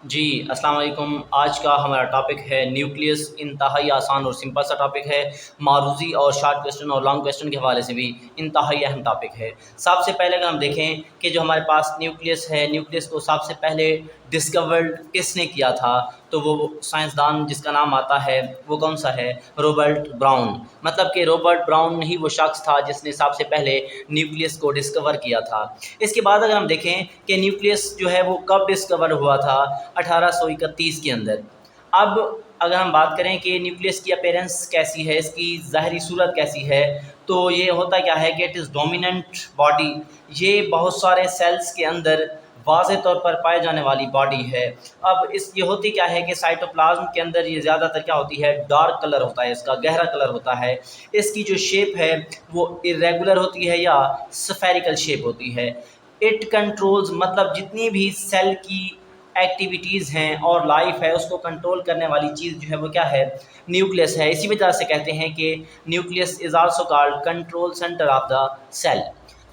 जी, अस्सलाम वालेकुम। आज का हमारा टॉपिक है न्यूक्लियस। इंतहाई आसान और सिंपल सा टॉपिक है। मारूज़ी और शॉर्ट क्वेश्चन और लॉन्ग क्वेश्चन के हवाले से भी इंतहाई अहम टॉपिक है। सबसे पहले अगर हम देखें कि जो हमारे पास न्यूक्लियस है, न्यूक्लियस को सबसे पहले डिस्कवर्ड किसने किया था, तो वो साइंसदान जिसका नाम आता है वो कौन सा है? Robert brown. मतलब कि रॉबर्ट ब्राउन ही वो शख्स था जिसने सबसे पहले न्यूक्लियस को डिस्कवर किया था। इसके बाद अगर हम देखें कि न्यूक्लियस जो है वो कब डिस्कवर हुआ था, 1831 के अंदर। अब अगर हम बात करें कि न्यूक्लियस की अपीयरेंस कैसी है, इसकी ज़ाहरी सूरत कैसी है, तो ये होता क्या है कि इट इज़ डोमिनेंट बॉडी। ये बहुत सारे सेल्स के अंदर वाज़े तौर पर पाए जाने वाली बॉडी है। अब इस ये होती क्या है कि साइटोप्लाज्म के अंदर ये ज़्यादातर क्या होती है, डार्क कलर होता है, इसका गहरा कलर होता है। इसकी जो शेप है वो इर्रेगुलर होती है या स्फेरिकल शेप होती है। इट कंट्रोल्स, मतलब जितनी भी सेल की एक्टिविटीज़ हैं और लाइफ है उसको कंट्रोल करने वाली चीज़ जो है वो क्या है, न्यूक्लियस है। इसी वजह से कहते हैं कि nucleus is also called control centre of the cell.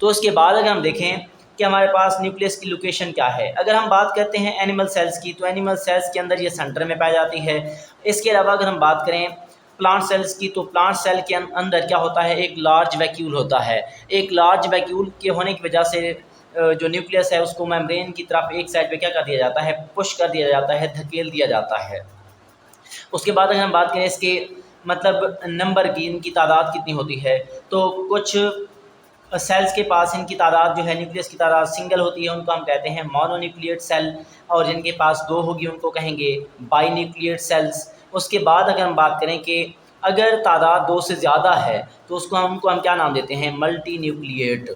तो उसके बाद अगर हम देखें कि हमारे पास न्यूक्लियस की लोकेशन क्या है, अगर हम बात करते हैं एनिमल सेल्स की, तो एनिमल सेल्स के अंदर ये सेंटर में पाई जाती है। इसके अलावा अगर हम बात करें प्लांट सेल्स की, तो प्लांट सेल के अंदर क्या होता है, एक लार्ज वैक्यूल होता है। एक लार्ज वैक्यूल के होने की वजह से जो न्यूक्लियस है उसको मेम्ब्रेन की तरफ एक साइड पे क्या कर दिया जाता है, पुश कर दिया जाता है, धकेल दिया जाता है। उसके बाद अगर हम बात करें इसके मतलब नंबर की, इनकी तादाद कितनी होती है, तो कुछ सेल्स के पास इनकी तादाद जो है, न्यूक्लियस की तादाद सिंगल होती है, उनको हम कहते हैं मोनोन्यूक्लिएट सेल। और जिनके पास दो होगी उनको कहेंगे बाई न्यूक्लिएट सेल्स। उसके बाद अगर हम बात करें कि अगर तादाद दो से ज़्यादा है तो उनको हम क्या नाम देते हैं, मल्टी न्यूक्लिएट।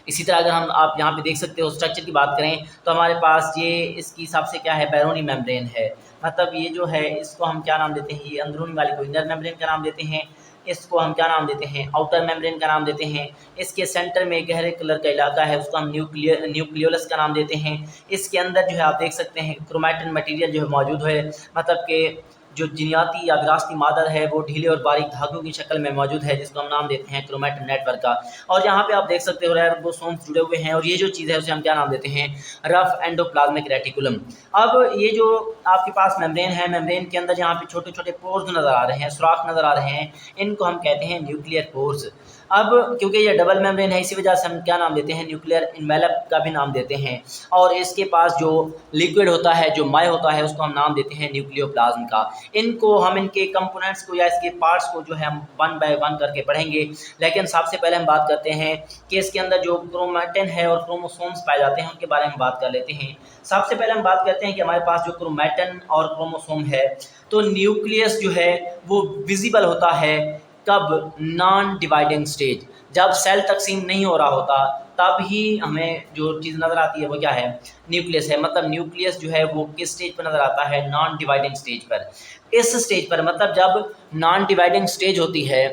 इसी तरह अगर हम आप यहाँ पे देख सकते हो स्ट्रक्चर की बात करें, तो हमारे पास ये इसकी हिसाब से क्या है, बैरोनी मेम्ब्रेन है। मतलब ये जो है इसको हम क्या नाम देते हैं, ये अंदरूनी वाले को इनर मेम्ब्रेन का नाम देते हैं। इसको हम क्या नाम देते हैं, आउटर मेम्ब्रेन का नाम देते हैं। इसके सेंटर में गहरे कलर का इलाका है, उसको हम न्यूक्लियोलस का नाम देते हैं। इसके अंदर जो है आप देख सकते हैं क्रोमैटिन मटेरियल जो है मौजूद है। मतलब कि जो जीनियाती या विरासती मादर है वो ढीले और बारीक धागों की शक्ल में मौजूद है, जिसको हम नाम देते हैं क्रोमैटिन नेटवर्क का। और यहाँ पे आप देख सकते हो राइबोसोम्स जुड़े हुए हैं, और ये जो चीज़ है उसे हम क्या नाम देते हैं, रफ एंडोप्लाज्मिक रेटिकुलम। अब ये जो आपके पास मेम्ब्रेन है, मेम्ब्रेन के अंदर यहाँ पे छोटे छोटे पोर्स नज़र आ रहे हैं, सुराख नज़र आ रहे हैं, इनको हम कहते हैं न्यूक्लियर पोर्स। अब क्योंकि ये डबल मेम्ब्रेन है, इसी वजह से हम क्या नाम देते हैं, न्यूक्लियर इन्वेलप का भी नाम देते हैं। और इसके पास जो लिक्विड होता है, जो माय होता है, उसको हम नाम देते हैं न्यूक्लियोप्लाज्म का। इनको हम इनके कंपोनेंट्स को या इसके पार्ट्स को जो है हम वन बाय वन करके पढ़ेंगे। लेकिन सबसे पहले हम बात करते हैं कि इसके अंदर जो क्रोमैटिन है और क्रोमोसोम्स पाए जाते हैं उनके बारे में बात कर लेते हैं। सबसे पहले हम बात करते हैं कि हमारे पास जो क्रोमैटिन और क्रोमोसोम है, तो न्यूक्लियस जो है वो विजिबल होता है कब, नॉन डिवाइडिंग स्टेज, जब सेल तकसीम नहीं हो रहा होता तब ही हमें जो चीज़ नज़र आती है वो क्या है, न्यूक्लियस है। मतलब न्यूक्लियस जो है वो किस स्टेज पर नज़र आता है, नॉन डिवाइडिंग स्टेज पर। इस स्टेज पर मतलब जब नॉन डिवाइडिंग स्टेज होती है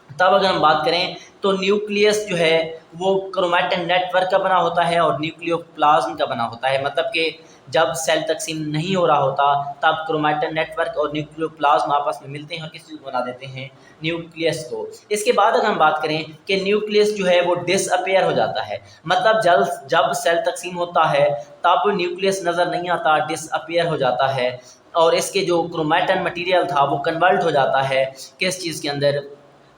तब अगर हम बात करें तो न्यूक्लियस जो है वो क्रोमैटिन नेटवर्क का बना होता है और न्यूक्लियोप्लाज्म का बना होता है। मतलब कि जब सेल तकसीम नहीं हो रहा होता तब क्रोमैटिन नेटवर्क और न्यूक्लियोप्लाज्म आपस में मिलते हैं और किस चीज़ को बना देते हैं, न्यूक्लियस को। इसके बाद अगर हम बात करें कि न्यूक्लियस जो है वो डिसअपेयर हो जाता है, मतलब जब सेल तकसीम होता है तब न्यूक्लियस नज़र नहीं आता, डिसअपेयर हो जाता है। और इसके जो क्रोमैटिन मटीरियल था वो कन्वर्ट हो जाता है किस चीज़ के अंदर,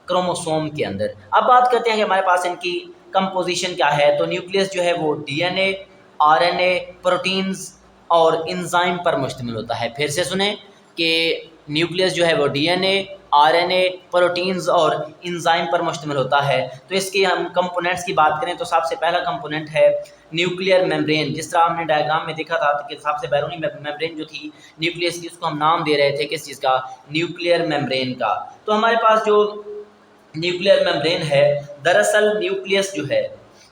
क्रोमोसोम के अंदर। अब बात करते हैं कि हमारे पास इनकी कंपोजिशन क्या है, तो न्यूक्लियस जो है वो डीएनए, आरएनए, प्रोटीन्स और एंजाइम पर मुश्तमिल होता है। फिर से सुने कि न्यूक्लियस जो है वो डीएनए, आरएनए, प्रोटीन्स और एंजाइम पर मुश्तमिल होता है। तो इसके हम कंपोनेंट्स की बात करें तो सबसे पहला कंपोनेंट है न्यूक्लियर मेम्ब्रेन। जिस तरह हमने डायग्राम में देखा था कि सबसे बैरूनी मेम्ब्रेन जो थी न्यूक्लियस की, उसको हम नाम दे रहे थे किस चीज़ का, न्यूक्लियर मेम्ब्रेन का। तो हमारे पास जो न्यूक्लियर मेम्ब्रेन है, दरअसल न्यूक्लियस जो है,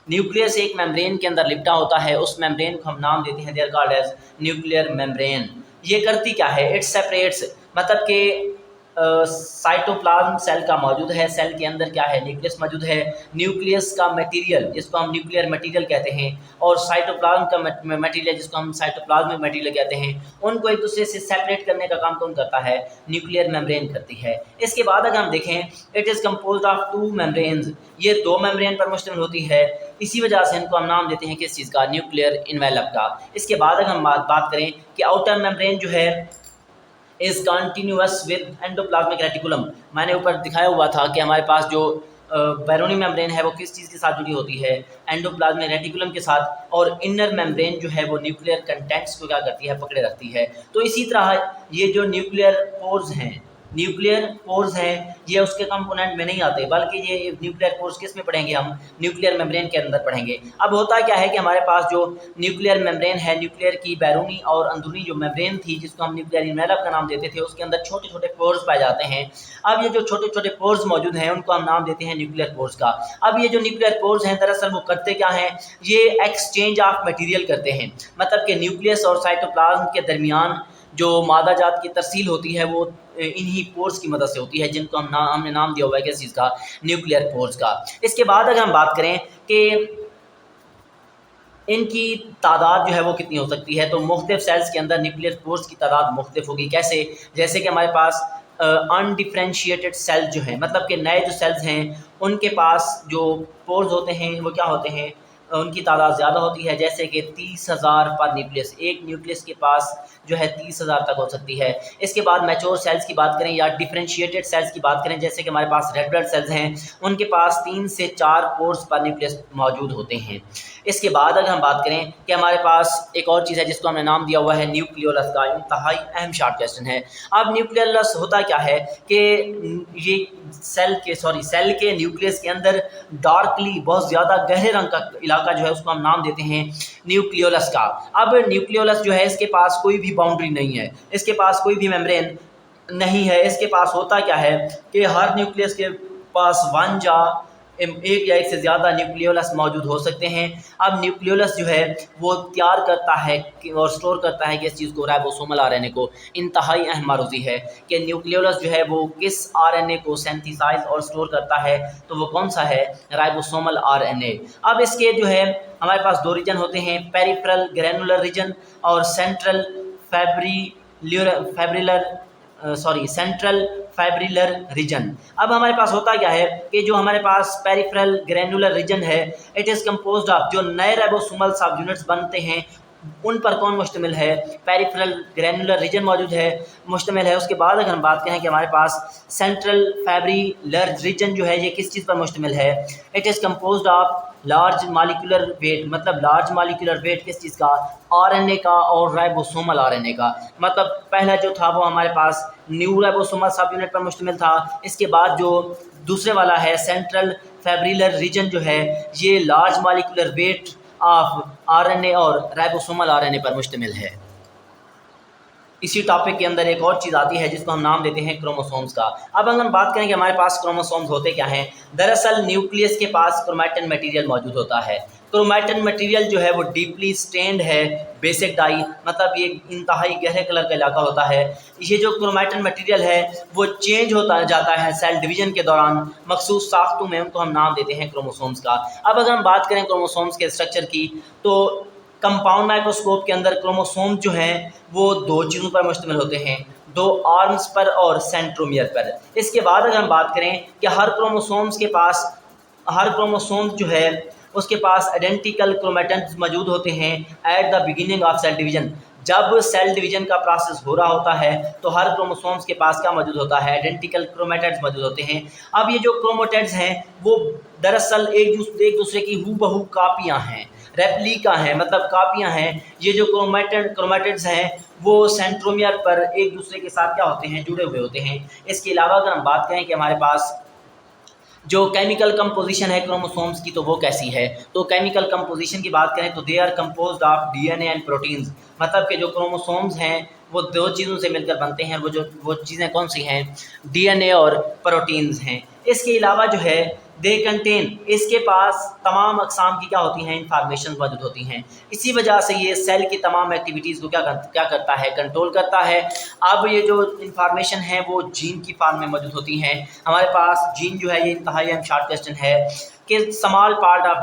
न्यूक्लियस एक मेम्ब्रेन के अंदर लिपटा होता है, उस मेम्ब्रेन को हम नाम देते हैं, they're called as nuclear membrane. ये करती क्या है, इट सेपरेट्स, मतलब कि साइटोप्लाज्म सेल का मौजूद है, सेल के अंदर क्या है, न्यूक्लियस मौजूद है। न्यूक्लियस का मटेरियल जिसको हम न्यूक्लियर मटेरियल कहते हैं, और साइटोप्लाज्म का मटेरियल जिसको हम साइटोप्लाज्मिक मटेरियल कहते हैं, उनको एक दूसरे से सेपरेट करने का काम कौन करता है, न्यूक्लियर मेम्ब्रेन करती है। इसके बाद अगर हम देखें, it is composed of to membranes, ये दो मेम्ब्रेन पर मुश्तमिल होती है। इसी वजह से इनको हम नाम देते हैं किस चीज़ का, न्यूक्लियर इन्वेलप का। इसके बाद अगर हम बात करें कि आउटर मेम्ब्रेन जो है is continuous with endoplasmic reticulum, मैंने ऊपर दिखाया हुआ था कि हमारे पास जो बैरोनी मेम्ब्रेन है वो किस चीज़ के साथ जुड़ी होती है, एंडोप्लाज्मिक रेटिकुलम के साथ, और इनर मेम्ब्रेन जो है वो न्यूक्लियर कंटेंट्स को क्या करती है, पकड़े रखती है। तो इसी तरह ये जो न्यूक्लियर पोर्स हैं ये उसके कंपोनेंट में नहीं आते, बल्कि ये न्यूक्लियर पोर्स किस में पढ़ेंगे हम, न्यूक्लियर मेम्ब्रेन के अंदर पढ़ेंगे। अब होता क्या है कि हमारे पास जो न्यूक्लियर मेम्ब्रेन है, न्यूक्लियर की बैरूनी और अंदरूनी जो मेम्ब्रेन थी जिसको हम न्यूक्लियर इन्वेलप का नाम देते थे, उसके अंदर छोटे छोटे पोर्स पाए जाते हैं। अब ये जो छोटे छोटे पोर्स मौजूद हैं उनको हम नाम देते हैं न्यूक्लियर पोर्स का। अब ये जो न्यूक्लियर पोर्स हैं दरअसल वो करते क्या हैं, ये एक्सचेंज ऑफ मटीरियल करते हैं, मतलब कि न्यूक्लियस और साइटोप्लाज्म के दरमियान जो मादा जात की तरसील होती है वो इन्हीं पोर्स की मदद से होती है, जिनको हमने नाम दिया हुआ है किस चीज़ का, न्यूक्लियर पोर्स का। इसके बाद अगर हम बात करें कि इनकी तादाद जो है वो कितनी हो सकती है, तो मुख्तलिफ सेल्स के अंदर न्यूक्लियर पोर्स की तादाद मुख्तलिफ होगी। कैसे, जैसे कि हमारे पास अनडिफ्रेंशिएटेड सेल्स जो हैं, मतलब कि नए जो सेल्स हैं उनके पास जो पोर्स होते हैं वो क्या होते हैं, उनकी तादाद ज़्यादा होती है, जैसे कि 30,000 पर न्यूक्लियस, एक न्यूक्लियस के पास जो है 30,000 तक हो सकती है। इसके बाद मैच्योर सेल्स की बात करें या डिफरेंशिएटेड सेल्स की बात करें, जैसे कि हमारे पास रेड ब्लड सेल्स हैं, उनके पास 3 से 4 पोर्स पर न्यूक्लियस मौजूद होते हैं। इसके बाद अगर हम बात करें कि हमारे पास एक और चीज़ है जिसको हमने नाम दिया हुआ है न्यूक्लियोलस का, इंतहाई अहम शॉर्ट क्वेश्चन है। अब न्यूक्लियोलस होता क्या है कि ये सेल के न्यूक्लियस के अंदर डार्कली, बहुत ज़्यादा गहरे रंग का इलाका जो है उसको हम नाम देते हैं न्यूक्लियोलस का। अब न्यूक्लियोलस जो है इसके पास कोई भी बाउंड्री नहीं है, इसके पास कोई भी मेम्ब्रेन नहीं है। इसके पास होता क्या है कि हर न्यूक्लियस के पास एक या एक से ज़्यादा न्यूक्लियोलस मौजूद हो सकते हैं। अब न्यूक्लियोलस जो है वो तैयार करता है और स्टोर करता है किस चीज़ को, राइबोसोमल आरएनए को। इंतहाई अहम मारूजी है कि न्यूक्लियोलस जो है वो किस आरएनए को सिंथेसाइज और स्टोर करता है, तो वो कौन सा है, राइबोसोमल आरएनए। अब इसके जो है हमारे पास 2 रीजन होते हैं, पेरिफेरल ग्रैनुलर रीजन और सेंट्रल फाइब्रिलर रीजन। अब हमारे पास होता क्या है कि जो हमारे पास पेरिफेरल ग्रैनुलर रीजन है, इट इज़ कंपोज्ड ऑफ, जो नए राइबोसोमल सब यूनिट्स बनते हैं उन पर कौन मुश्तमिल है, पेरिफेरल ग्रैनुलर रीजन मौजूद है, मुश्तमिल है। उसके बाद अगर हम बात करें कि हमारे पास सेंट्रल फाइब्रिलर रीजन जो है ये किस चीज़ पर मुश्तमिल है, it is composed of large molecular weight, मतलब लार्ज मॉलिक्यूलर वेट किस चीज़ का, आरएनए का और राइबोसोमल आरएनए का। मतलब पहला जो था वो हमारे पास न्यू राइबोसोमल सब यूनिट पर मुश्तमिल था, इसके बाद जो दूसरे वाला है सेंट्रल फाइब्रिलर रीजन जो है ये large molecular weight of RNA और राइबोसोमल आरएनए पर मुश्तमिल है। इसी टॉपिक के अंदर एक और चीज़ आती है जिसको हम नाम देते हैं क्रोमोसोम्स का। अब अगर हम बात करें कि हमारे पास क्रोमोसोम्स होते क्या हैं, दरअसल न्यूक्लियस के पास क्रोमैटिन मटेरियल मौजूद होता है। क्रोमैटिन मटेरियल जो है वो डीपली स्टेन्ड है, बेसिक डाई, मतलब ये इंतहाई गहरे कलर का इलाका होता है। ये जो क्रोमैटिन मटेरियल है वो चेंज होता जाता है सेल डिवीजन के दौरान मखसूस साख्तों में, उनको हम नाम देते हैं क्रोमोसोम्स का। अब अगर हम बात करें क्रोमोसोम्स के स्ट्रक्चर की, तो कंपाउंड माइक्रोस्कोप के अंदर क्रोमोसोम जो हैं वो 2 चीज़ों पर मुश्तमिल होते हैं, 2 आर्म्स पर और सेंट्रोमियर पर। इसके बाद अगर हम बात करें कि हर क्रोमोसोम जो है उसके पास आइडेंटिकल क्रोमैटिन्स मौजूद होते हैं at the beginning of cell division. जब सेल डिवीजन का प्रोसेस हो रहा होता है तो हर क्रोमोसोम्स के पास क्या मौजूद होता है, आइडेंटिकल क्रोमैटिड्स मौजूद होते हैं। अब ये जो क्रोमैटिड्स हैं वो दरअसल एक दूसरे की हूबहू कापियाँ हैं, रेप्लिका हैं, मतलब कापियाँ हैं। ये जो क्रोमैटिड्स हैं वो सेंट्रोमियर पर एक दूसरे के साथ क्या होते हैं, जुड़े हुए होते हैं। इसके अलावा अगर हम बात करें कि हमारे पास जो केमिकल कंपोजिशन है क्रोमोसोम्स की तो वो कैसी है, तो केमिकल कंपोजिशन की बात करें तो they are composed of DNA and proteins. मतलब कि जो क्रोमोसोम्स हैं वो 2 चीज़ों से मिलकर बनते हैं, वो चीज़ें कौन सी हैं, डीएनए और प्रोटीन्स हैं। इसके अलावा जो है दे कंटेन, इसके पास तमाम अक़साम की क्या होती हैं, इंफॉर्मेशन मौजूद होती हैं। इसी वजह से ये सेल की तमाम एक्टिविटीज़ को क्या करता है, कंट्रोल करता है। अब ये जो इंफॉर्मेशन है वो जीन की फॉर्म में मौजूद होती हैं। हमारे पास जीन जो है, ये इंतहाई अहम शॉर्ट क्वेश्चन है कि स्मॉल पार्ट ऑफ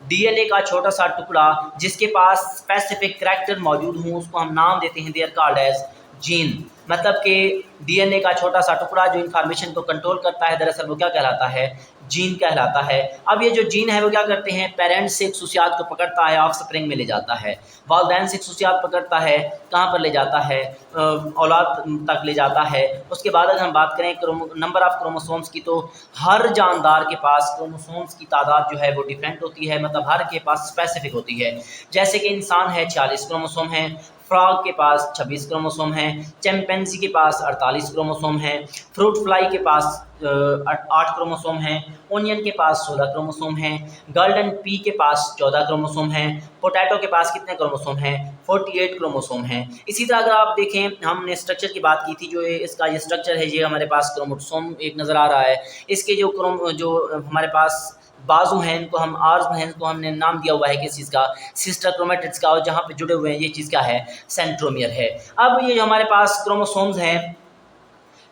डीएनए का छोटा सा टुकड़ा जिसके पास स्पेसिफिक करैक्टर मौजूद हों उसको हम नाम देते हैं, they are called as gene. मतलब कि डीएनए का छोटा सा टुकड़ा जो इंफॉर्मेशन को कंट्रोल करता है दरअसल वो क्या कहलाता है, जीन कहलाता है। अब ये जो जीन है वो क्या करते हैं, पेरेंट्स से खसूसियात को पकड़ता है, ऑफ स्प्रिंग में ले जाता है, वालदैन से खसूसियात पकड़ता है, कहाँ पर ले जाता है, औलाद तक ले जाता है। उसके बाद अगर हम बात करें नंबर ऑफ़ क्रोमोसोम्स की, तो हर जानदार के पास क्रोमोसोम्स की तादाद जो है वो डिफरेंट होती है, मतलब हर के पास स्पेसिफिक होती है। जैसे कि इंसान है 40 क्रोमोसोम हैं, फ्रॉग के पास 26 क्रोमोसोम हैं, चैंपेंजी के पास 48 क्रोमोसोम हैं, फ्रूट फ्लाई के पास 8 क्रोमोसोम हैं, ओनियन के पास 16 क्रोमोसोम हैं, गोल्डन पी के पास 14 क्रोमोसोम हैं, पोटैटो के पास कितने क्रोमोसोम हैं, 48 क्रोमोसोम हैं। इसी तरह अगर आप देखें, हमने स्ट्रक्चर की बात की थी, जो इसका ये स्ट्रक्चर है, ये हमारे पास क्रोमोसोम एक नज़र आ रहा है। इसके जो हमारे पास बाजू हैं, इनको हम आर्म्स हैं, इनको हमने नाम दिया हुआ है किस चीज़ का, सिस्टर क्रोमेटिड्स का, और जहाँ पे जुड़े हुए हैं ये चीज़ क्या है, सेंट्रोमियर है। अब ये जो हमारे पास क्रोमोसोम्स हैं,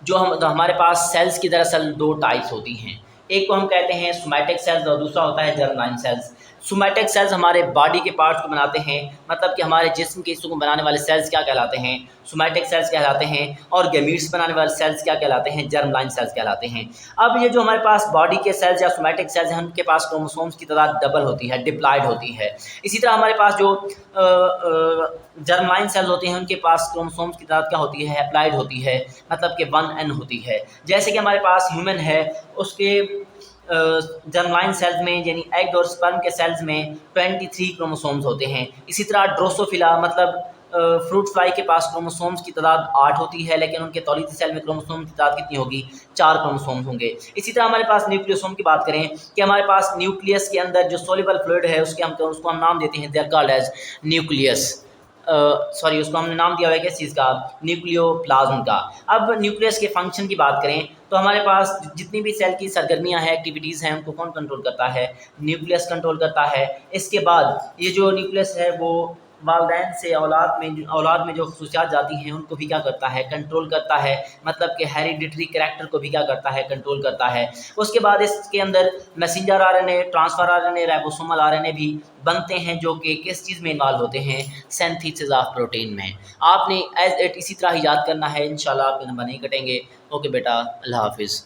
तो हमारे पास सेल्स की दरअसल दो टाइप्स होती हैं। एक को हम कहते हैं सोमैटिक सेल्स और दूसरा होता है जर्मलाइन सेल्स। सोमैटिक सेल्स हमारे बॉडी के पार्ट्स को बनाते हैं, मतलब कि हमारे जिस्म के हिस्सों को बनाने वाले सेल्स क्या कहलाते हैं, सोमैटिक सेल्स कहलाते हैं, और गैमीट्स बनाने वाले सेल्स क्या कहलाते हैं, जर्मलाइन सेल्स कहलाते हैं। अब ये जो हमारे पास बॉडी के सेल्स या सोमैटिक सेल्स हैं, उनके पास क्रोमोसोम्स की तादाद डबल होती है, डिप्लॉयड होती है। इसी तरह हमारे पास जो जर्मलाइन सेल्स होते हैं, उनके पास क्रोमोसोम्स की तादाद क्या होती है, हैप्लॉयड होती है, मतलब कि 1n होती है। जैसे कि हमारे पास ह्यूमन है, उसके जर्मलाइन सेल्स में यानी एग और स्पर्म के सेल्स में 23 क्रोमोसोम्स होते हैं। इसी तरह ड्रोसोफिला मतलब फ्रूट फ्लाई के पास क्रोमोसोम्स की तादाद 8 होती है, लेकिन उनके तौलीदी सेल में क्रोमोसोम की तादाद कितनी होगी, 4 क्रोमोसोम्स होंगे। इसी तरह हमारे पास न्यूक्लियोसोम की बात करें कि हमारे पास न्यूक्लियस के अंदर जो सोल्यूबल फ्लूइड है उसको हम नाम देते हैं, they are called as nucleus. उसको हमने नाम दिया हुआ है किस चीज़ का, न्यूक्लियोप्लाज्म का। अब न्यूक्लियस के फंक्शन की बात करें तो हमारे पास जितनी भी सेल की सरगर्मियाँ हैं, एक्टिविटीज़ हैं, उनको कौन कंट्रोल करता है, न्यूक्लियस कंट्रोल करता है। इसके बाद ये जो न्यूक्लियस है वो वालदैन से औलाद में जो खसूसियात जाती हैं उनको भी क्या करता है, कंट्रोल करता है, मतलब कि हेरिडिटरी करैक्टर को भी क्या करता है, कंट्रोल करता है। उसके बाद इसके अंदर messenger RNA, transfer RNA, ribosomal RNA भी बनते हैं, जो कि किस चीज़ में इन्वॉल्व होते हैं, सिंथेसिस ऑफ प्रोटीन में। आपने एज इट इसी तरह ही याद करना है, इंशाल्लाह आपके नंबर नहीं कटेंगे। ओके बेटा, अल्लाह हाफिज़।